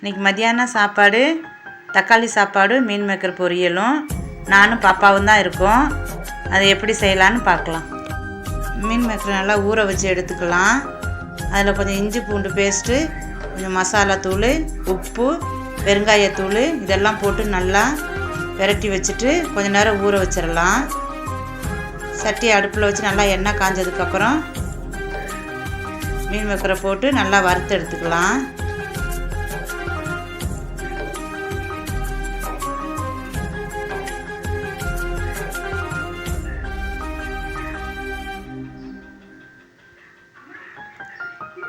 இன்றைக்கி மத்தியானம் சாப்பாடு தக்காளி சாப்பாடு மீன் மேக்கர் பொரியலும் நானும் பாப்பாவும் தான் இருக்கோம். அதை எப்படி செய்யலான்னு பார்க்கலாம். மீன் மேக்கர் நல்லா ஊற வச்சு எடுத்துக்கலாம். அதில் கொஞ்சம் இஞ்சி பூண்டு பேஸ்ட்டு, கொஞ்சம் மசாலா தூள், உப்பு, பெருங்காயத்தூள் இதெல்லாம் போட்டு நல்லா விரட்டி வச்சுட்டு கொஞ்சம் நேரம் ஊற வச்சிடலாம். சட்டி அடுப்பில் வச்சு நல்லா எண்ணெய் காஞ்சதுக்கப்புறம் மீன் மேக்கரை போட்டு நல்லா வறுத்து எடுத்துக்கலாம்.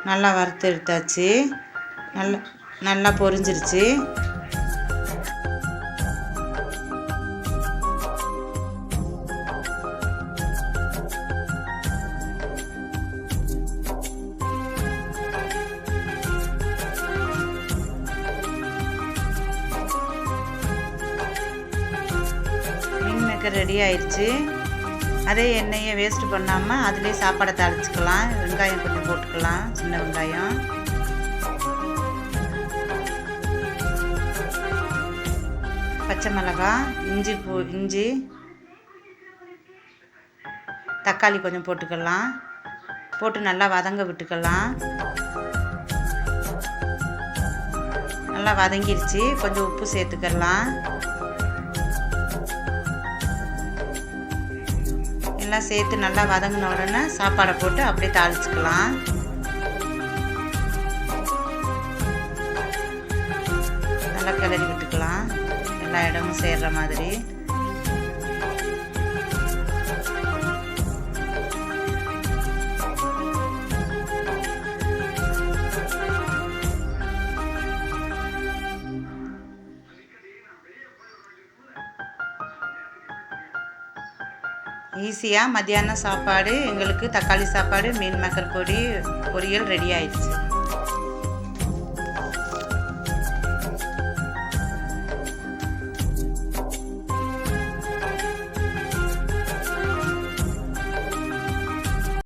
நல்லா வறுத்து எடுத்தாச்சு. நல்லா பொரிஞ்சிருச்சு. மீன் மேக்கர் ரெடி ஆயிடுச்சு. அதே எண்ணெயை வேஸ்ட் பண்ணாமல் அதிலே சாப்பாடை தாளிச்சிக்கலாம். வெங்காயம் கொஞ்சம் போட்டுக்கலாம், சின்ன வெங்காயம். பச்சை மிளகாய், இஞ்சி, தக்காளி கொஞ்சம் போட்டுக்கலாம். போட்டு நல்லா வதங்க விட்டுக்கலாம். நல்லா வதங்கிருச்சு. கொஞ்சம் உப்பு சேர்த்துக்கலாம். எல்லாம் சேர்த்து நல்லா வதங்கின உடனே சாப்பாடை போட்டு அப்படியே தாளிச்சுக்கலாம். நல்லா கிளறி விட்டுக்கலாம், எல்லா இடமும் சேர்ற மாதிரி. ஈஸியாக மத்தியானம் சாப்பாடு எங்களுக்கு தக்காளி சாப்பாடு மீன் மேக்கர் பொரியல் ரெடி ஆயிடுச்சு.